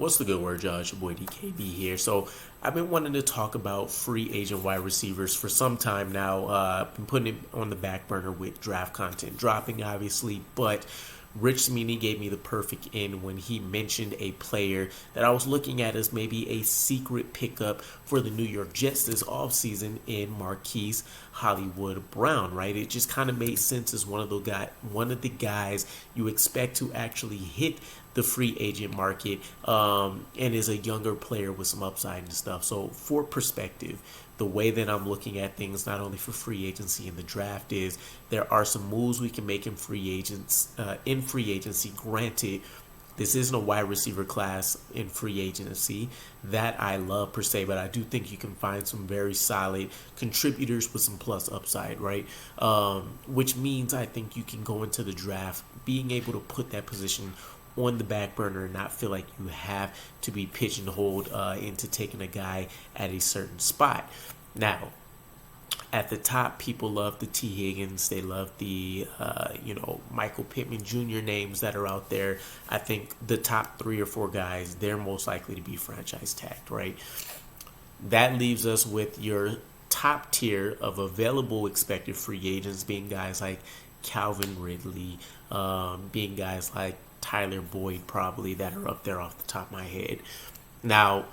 What's the good word, y'all? It's your boy DKB here. So I've been wanting to talk about free agent wide receivers for some time now. I've been putting it on the back burner with draft content dropping, obviously, but Rich Cimini gave me the perfect in when he mentioned a player that I was looking at as maybe a secret pickup for the New York Jets this offseason in Marquise Hollywood Brown, right? It just kind of made sense as one of the guys you expect to actually hit the free agent market, and is a younger player with some upside and stuff. So for perspective, the way that I'm looking at things, not only for free agency and the draft, is there are some moves we can make in free agency. Granted, this isn't a wide receiver class in free agency that I love per se, but I do think you can find some very solid contributors with some plus upside, right? Which means I think you can go into the draft being able to put that position on the back burner and not feel like you have to be pigeonholed into taking a guy at a certain spot. Now, at the top, people love the T. Higgins. They love the, Michael Pittman Jr. names that are out there. I think the top 3 or 4 guys, they're most likely to be franchise tagged, right? That leaves us with your top tier of available expected free agents being guys like Calvin Ridley, being guys like Tyler Boyd, probably, that are up there off the top of my head. Now,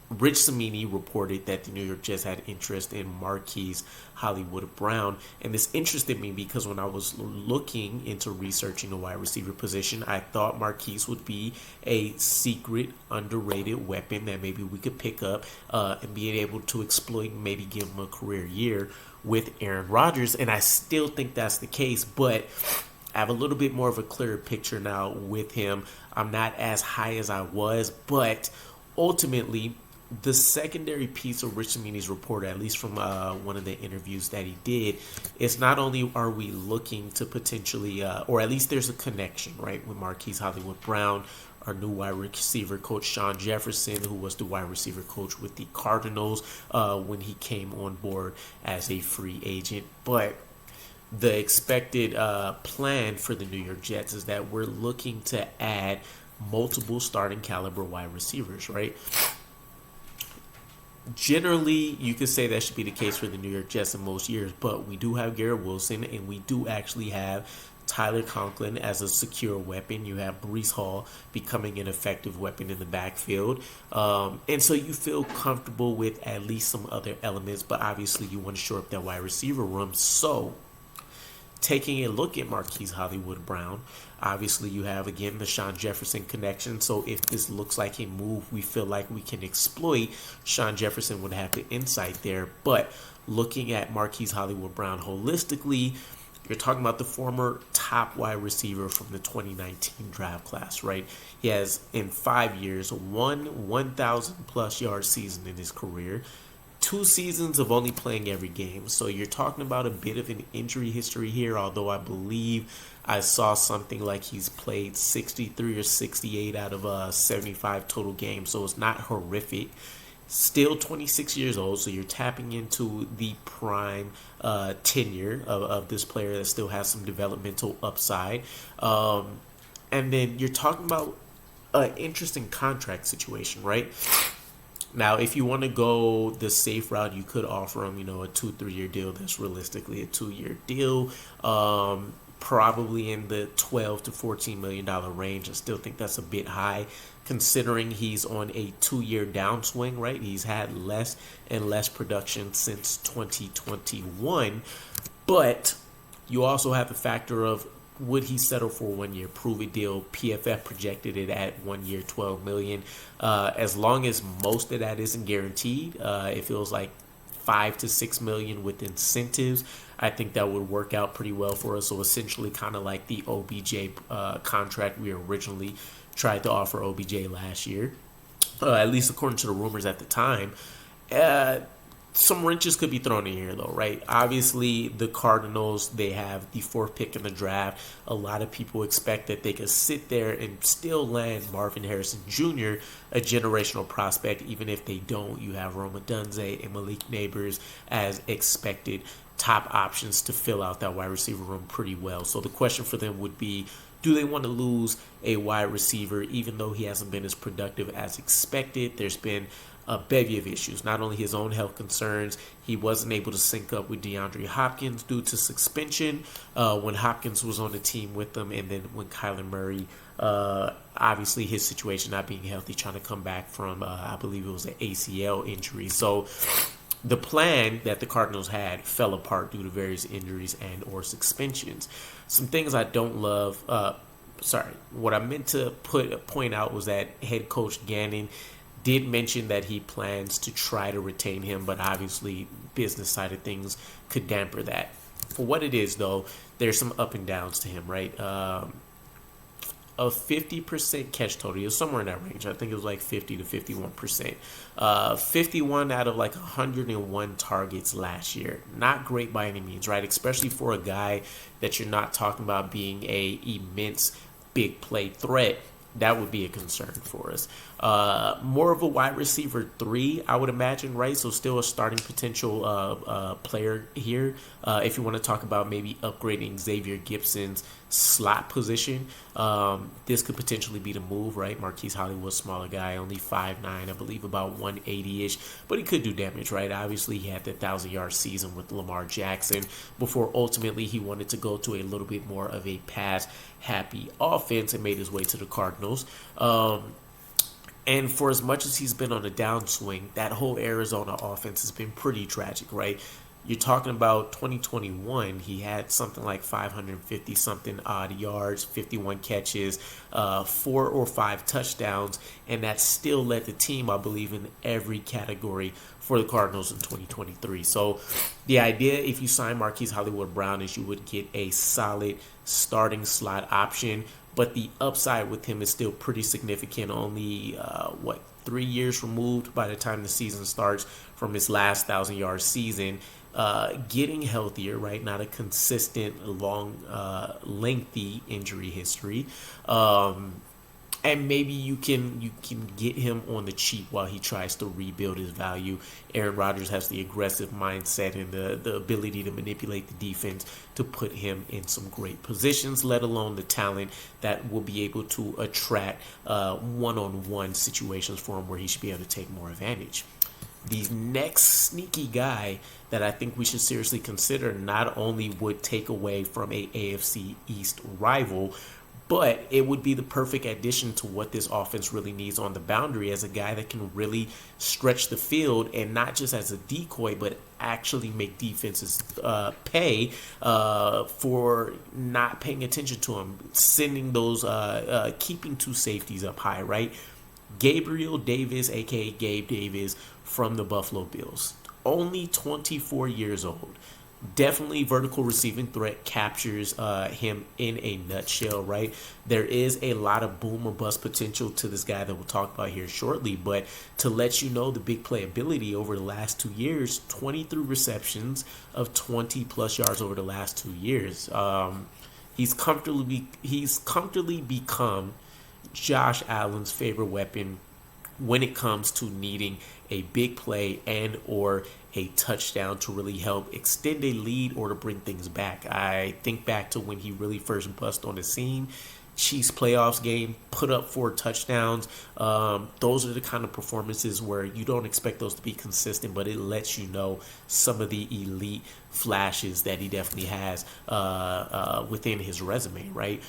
Rich Cimini reported that the New York Jets had interest in Marquise Hollywood Brown, and this interested me because when I was looking into researching the wide receiver position, I thought Marquise would be a secret, underrated weapon that maybe we could pick up and be able to exploit and maybe give him a career year with Aaron Rodgers, and I still think that's the case, but I have a little bit more of a clearer picture now with him. I'm not as high as I was, but ultimately, the secondary piece of Rich Cimini's report, at least from one of the interviews that he did, is not only are we looking to potentially, or at least there's a connection, right, with Marquise Hollywood Brown, our new wide receiver coach, Sean Jefferson, who was the wide receiver coach with the Cardinals when he came on board as a free agent, but the expected plan for the New York Jets is that we're looking to add multiple starting caliber wide receivers, right? Generally, you could say that should be the case for the New York Jets in most years, but we do have Garrett Wilson, and we do actually have Tyler Conklin as a secure weapon. You have Breece Hall becoming an effective weapon in the backfield. And so you feel comfortable with at least some other elements, but obviously you want to shore up that wide receiver room. So taking a look at Marquise Hollywood Brown, obviously you have, again, the Sean Jefferson connection. So if this looks like a move we feel like we can exploit, Sean Jefferson would have the insight there. But looking at Marquise Hollywood Brown holistically, you're talking about the former top wide receiver from the 2019 draft class, right? He has, in 5 years, one 1,000-plus yard season in his career, 2 seasons of only playing every game. So you're talking about a bit of an injury history here, although I believe I saw something like he's played 63 or 68 out of 75 total games, so it's not horrific. Still 26 years old, so you're tapping into the prime tenure of this player that still has some developmental upside. And then you're talking about an interesting contract situation, right? Now, if you want to go the safe route, you could offer him, a 2-3 year deal. That's realistically a 2-year deal, probably in the $12 to $14 million range. I still think that's a bit high, considering he's on a 2-year downswing, right? He's had less and less production since 2021, but you also have the factor of, would he settle for a 1-year prove-it deal? PFF projected it at 1 year, $12 million. As long as most of that isn't guaranteed, it feels like $5 to $6 million with incentives. I think that would work out pretty well for us. So essentially, kind of like the OBJ contract we originally tried to offer OBJ last year, at least according to the rumors at the time. Some wrenches could be thrown in here, though, right? Obviously, the Cardinals, they have the 4th pick in the draft. A lot of people expect that they could sit there and still land Marvin Harrison Jr., a generational prospect. Even if they don't, you have Rome Odunze and Malik Neighbors as expected top options to fill out that wide receiver room pretty well. So the question for them would be, Do they want to lose a wide receiver even though he hasn't been as productive as expected? There's been a bevy of issues, not only his own health concerns. He wasn't able to sync up with DeAndre Hopkins due to suspension when Hopkins was on the team with them, and then when Kyler Murray, obviously his situation not being healthy, trying to come back from, I believe it was an ACL injury. So the plan that the Cardinals had fell apart due to various injuries and or suspensions. Some things I don't love. What I meant to point out was that head coach Gannon did mention that he plans to try to retain him, but obviously business side of things could damper that. For what it is, though, there's some up and downs to him, right? A 50% catch total. It was somewhere in that range. I think it was like 50 to 51%. 51 out of like 101 targets last year. Not great by any means, right? Especially for a guy that you're not talking about being a immense big play threat. That would be a concern for us. More of a wide receiver 3, I would imagine, right? So still a starting potential player here. If you want to talk about maybe upgrading Xavier Gibson's slot position, this could potentially be the move, right? Marquise Hollywood's smaller guy, only 5'9", I believe about 180-ish, but he could do damage, right? Obviously, he had the 1,000-yard season with Lamar Jackson before ultimately he wanted to go to a little bit more of a pass-happy offense and made his way to the Cardinals. And for as much as he's been on a downswing, that whole Arizona offense has been pretty tragic, right? You're talking about 2021, he had something like 550-something odd yards, 51 catches, 4 or 5 touchdowns, and that still led the team, I believe, in every category for the Cardinals in 2023. So the idea, if you sign Marquise Hollywood Brown, is you would get a solid starting slot option, but the upside with him is still pretty significant. Only, 3 years removed by the time the season starts from his last 1,000-yard season. Getting healthier, right? Not a consistent, long, lengthy injury history. And maybe you can get him on the cheap while he tries to rebuild his value. Aaron Rodgers has the aggressive mindset and the ability to manipulate the defense to put him in some great positions, let alone the talent that will be able to attract one-on-one situations for him where he should be able to take more advantage. The next sneaky guy that I think we should seriously consider not only would take away from a AFC East rival, but it would be the perfect addition to what this offense really needs on the boundary, as a guy that can really stretch the field, and not just as a decoy, but actually make defenses pay for not paying attention to him, sending those, keeping 2 safeties up high, right? Gabriel Davis, a.k.a. Gabe Davis, from the Buffalo Bills. Only 24 years old. Definitely vertical receiving threat, captures him in a nutshell, right? There is a lot of boom or bust potential to this guy that we'll talk about here shortly, but to let you know the big playability over the last 2 years, 23 receptions of 20-plus yards over the last 2 years. He's comfortably become Josh Allen's favorite weapon when it comes to needing a big play and or a touchdown to really help extend a lead or to bring things back. I think back to when he really first bust on the scene. Chiefs playoffs game, put up 4 touchdowns. Those are the kind of performances where you don't expect those to be consistent, but it lets you know some of the elite flashes that he definitely has within his resume, right?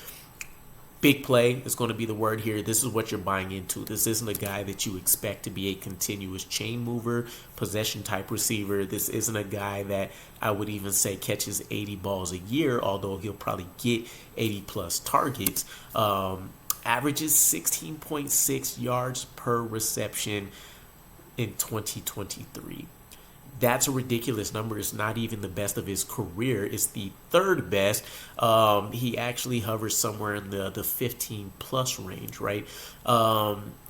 Big play is going to be the word here. This is what you're buying into. This isn't a guy that you expect to be a continuous chain mover, possession type receiver. This isn't a guy that I would even say catches 80 balls a year, although he'll probably get 80 plus targets. Averages 16.6 yards per reception in 2023. That's a ridiculous number. It's not even the best of his career. It's the 3rd best. He actually hovers somewhere in the 15-plus range, right?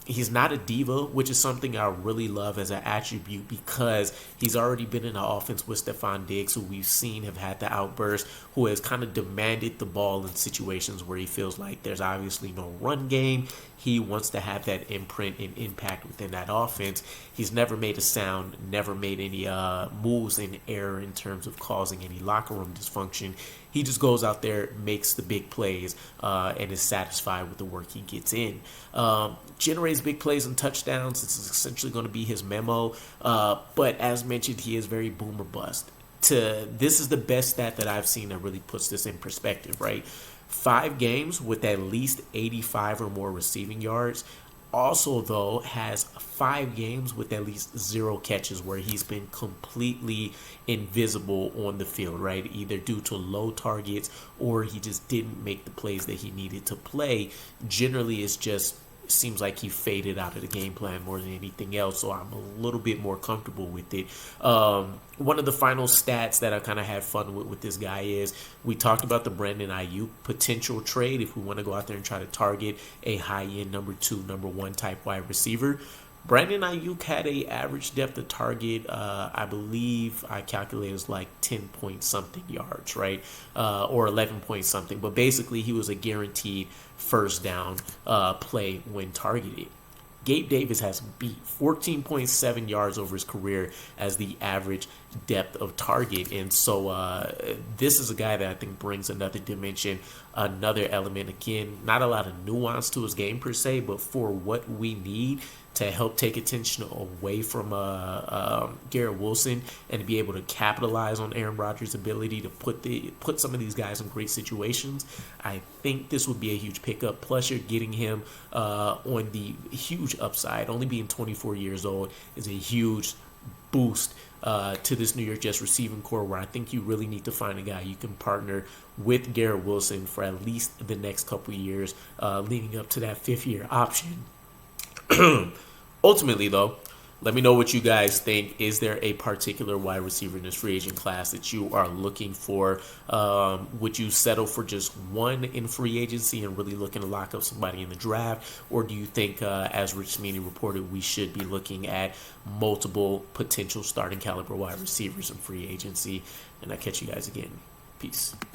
He's not a diva, which is something I really love as an attribute, because he's already been in the offense with Stephon Diggs, who we've seen have had the outburst, who has kind of demanded the ball in situations where he feels like there's obviously no run game. He wants to have that imprint and impact within that offense. He's never made a sound, never made any moves in error in terms of causing any locker room dysfunction. He just goes out there, makes the big plays, and is satisfied with the work he gets in. Generates big plays and touchdowns. This is essentially going to be his memo. But as mentioned, he is very boom or bust. This is the best stat that I've seen that really puts this in perspective, right? 5 games with at least 85 or more receiving yards. Also, though, has 5 games with at least 0 catches where he's been completely invisible on the field, right? Either due to low targets or he just didn't make the plays that he needed to play. Generally, it's just seems like he faded out of the game plan more than anything else, so I'm a little bit more comfortable with it. One of the final stats that I kind of had fun with this guy is we talked about the Brandon Ayuk potential trade if we want to go out there and try to target a high-end number 2, number 1 type wide receiver. Brandon Ayuk had a average depth of target, I believe I calculated was like 10 point something yards, right? Or 11 point something. But basically, he was a guaranteed first down play when targeted. Gabe Davis has beat 14.7 yards over his career as the average depth of target. And so this is a guy that I think brings another dimension, another element. Again, not a lot of nuance to his game per se, but for what we need to help take attention away from Garrett Wilson and to be able to capitalize on Aaron Rodgers' ability to put some of these guys in great situations, I think this would be a huge pickup. Plus, you're getting him on the huge upside. Only being 24 years old is a huge boost to this New York Jets receiving core, where I think you really need to find a guy you can partner with Garrett Wilson for at least the next couple of years leading up to that 5th-year option. Ultimately, though, let me know what you guys think. Is there a particular wide receiver in this free agent class that you are looking for? Would you settle for just one in free agency and really looking to lock up somebody in the draft? Or do you think, as Rich Meany reported, we should be looking at multiple potential starting caliber wide receivers in free agency? And I'll catch you guys again. Peace.